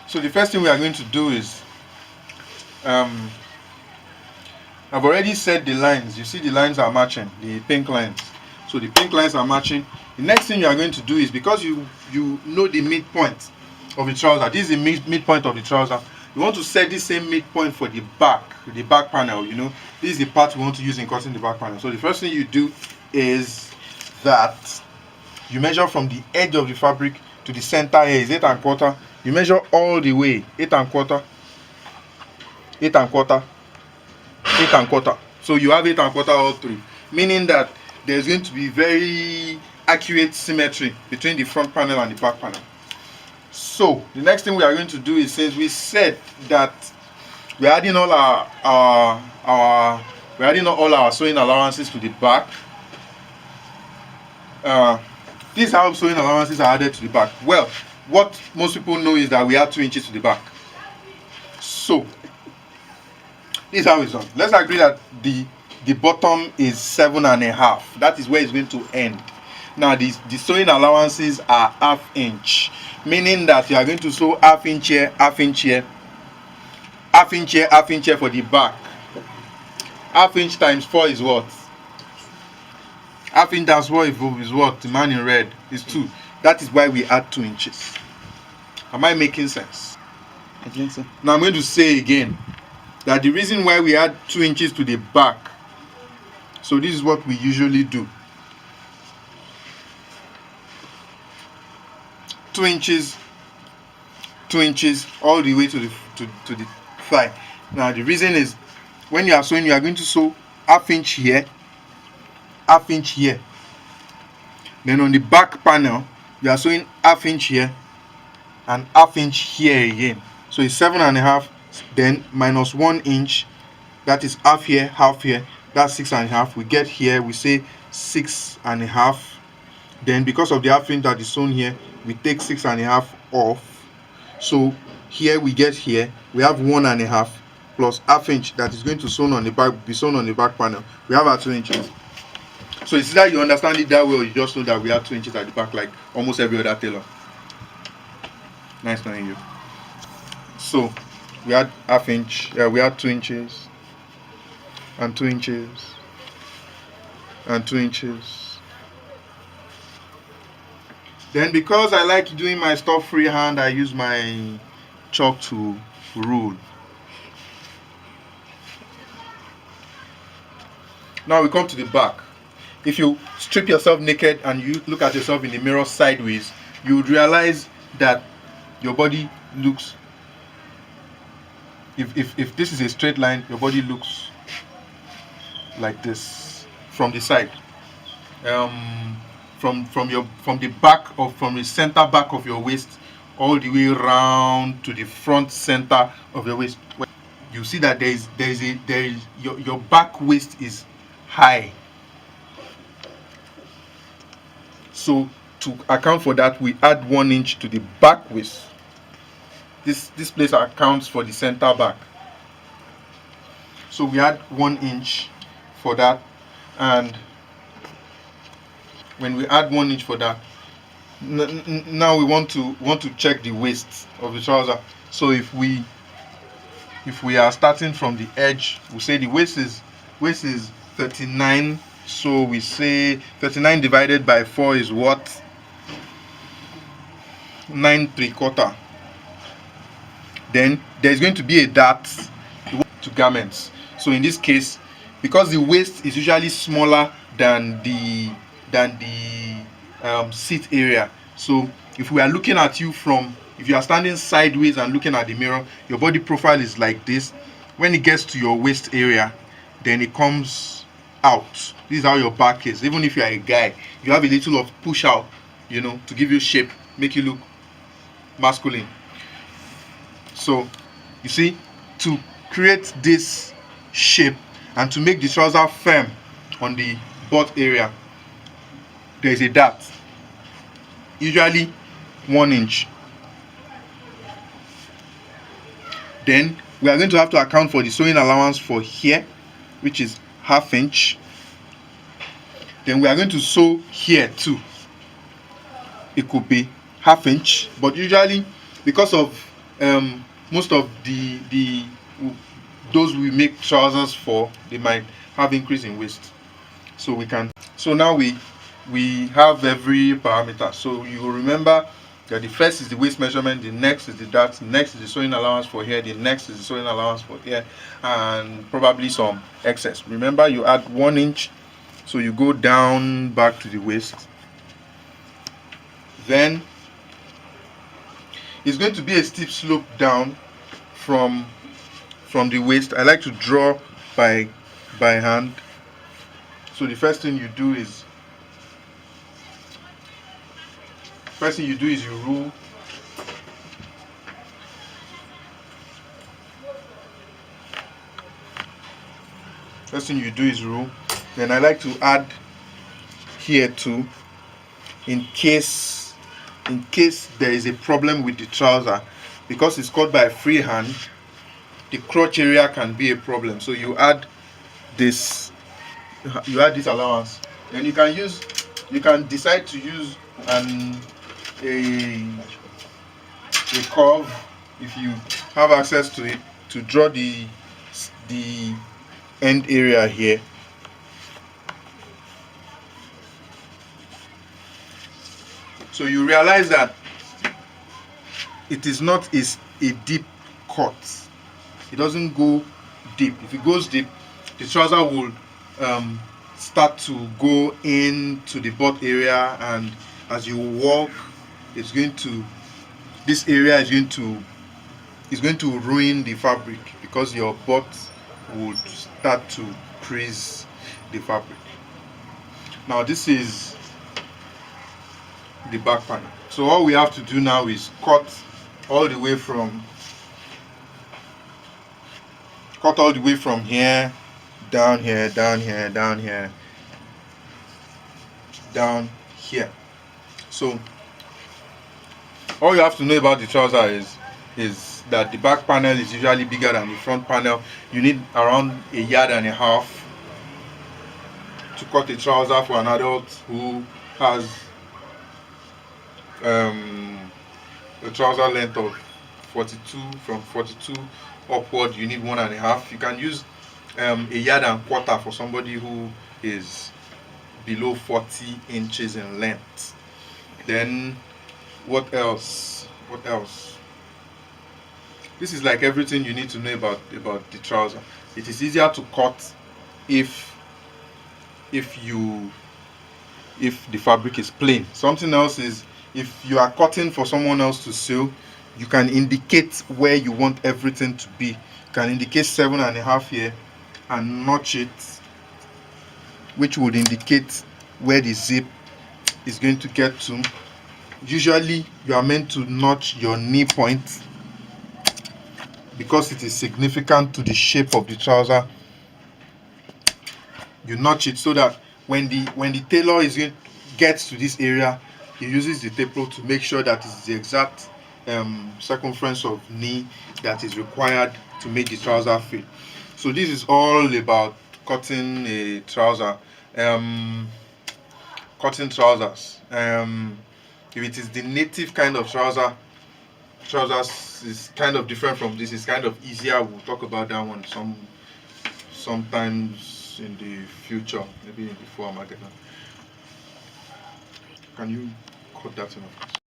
So the first thing we are going to do is, I've already set the lines. You see the lines are matching, the pink lines. So the pink lines are matching. The next thing you are going to do is, because you know the midpoint of the trouser, this is the midpoint of the trouser, you want to set the same midpoint for the back panel. You know, this is the part we want to use in cutting the back panel. So the first thing you do is that you measure from the edge of the fabric to the center here is 8¼ you measure all the way 8¼ 8¼ 8¼ so you have 8¼ all through, meaning that there's going to be very accurate symmetry between the front panel and the back panel. So the next thing we are going to do is, since we said that we're adding all our sewing allowances to the back, this is how sewing allowances are added to the back. Well, what most people know is that we add 2 inches to the back. So this is how it's done. Let's agree that the bottom is 7½. That is where it's going to end. Now the sewing allowances are ½ inch, meaning that you are going to sew ½ inch here, ½ inch here, ½ inch here, ½ inch here for the back. ½ inch times 4 is what? ½ inch times 4 is what? The man in red is 2. That is why we add 2 inches. Am I making sense? I think so. Now I'm going to say again that the reason why we add 2 inches to the back, so this is what we usually do. 2 inches, 2 inches all the way to the thigh. Now the reason is, when you are sewing, you are going to sew ½ inch here, ½ inch here. Then on the back panel, you are sewing ½ inch here and ½ inch here again. So it's 7½, then minus 1 inch, that is half here, half here, that's 6½. We get here, we say 6½. Then because of the ½ inch that is sewn here, we take 6½ off. So here we get here, we have 1½ plus ½ inch that is going to be sewn on the back panel. We have our 2 inches. So it's either you understand it that way, or you just know that we have 2 inches at the back, like almost every other tailor. Nice knowing you. So we had ½ inch, we had 2 inches, and 2 inches, and 2 inches. Then, because I like doing my stuff freehand, I use my chalk to rule. Now we come to the back. If you strip yourself naked and you look at yourself in the mirror sideways, you would realize that your body looks, if this is a straight line, your body looks like this from the side. From the center back of your waist all the way round to the front center of your waist, you see that your back waist is high. So to account for that, we add 1 inch to the back waist. This place accounts for the center back. So we add 1 inch for that, and when we add 1 inch for that, now we want to check the waist of the trouser. So if we are starting from the edge, we say the waist is 39. So we say 39 divided by 4 is what? 9¾ Then there's going to be a dart to garments. So in this case, because the waist is usually smaller than the seat area, so if we are looking at you if you are standing sideways and looking at the mirror, your body profile is like this. When it gets to your waist area, then it comes out. This is how your back is. Even if you are a guy, you have a little of push out, to give you shape, make you look masculine. So you see, to create this shape and to make the trouser firm on the butt area, there is a dart, usually 1 inch. Then we are going to have to account for the sewing allowance for here, which is ½ inch. Then we are going to sew here too. It could be ½ inch, but usually because of most of the those we make trousers for, they might have increase in waist. So we can, so now we have every parameter. So you will remember that the first is the waist measurement, the next is the that, next is the sewing allowance for here, the next is the sewing allowance for here, and probably some excess. Remember, you add 1 inch, so you go down back to the waist. Then it's going to be a steep slope down from the waist. I like to draw by hand. So the first thing you do is you rule. First thing you do is rule. Then I like to add here too, in case there is a problem with the trouser, because it's cut by freehand. The crotch area can be a problem, so you add this allowance. Then you can decide to use a curve, if you have access to it, to draw the end area here. So you realize that it is not a deep cut. It doesn't go deep. If it goes deep, the trouser will start to go into the butt area, and as you walk, this area is going to ruin the fabric, because your butt would start to crease the fabric. Now this is the back panel. So all we have to do now is cut all the way from here, down here, down here, down here, down here. So all you have to know about the trouser is that the back panel is usually bigger than the front panel. You need around 1.5 yards to cut a trouser for an adult who has a trouser length of 42. From 42 upward, you need 1.5. You can use 1.25 yards for somebody who is below 40 inches in length. Then what else? This is like everything you need to know about the trouser. It is easier to cut if the fabric is plain. Something else is, if you are cutting for someone else to sew, you can indicate where you want everything to be. You can indicate 7.5 here and notch it, which would indicate where the zip is going to get to. Usually you are meant to notch your knee point, because it is significant to the shape of the trouser. You notch it so that when the tailor gets to this area, he uses the tape rule to make sure that it's the exact circumference of knee that is required to make the trouser fit. So this is all about cutting a trouser. Cutting trousers. If it is the native kind of trousers is kind of different from this. It's kind of easier. We'll talk about that one sometimes in the future, maybe before Armageddon. Can you cut that in?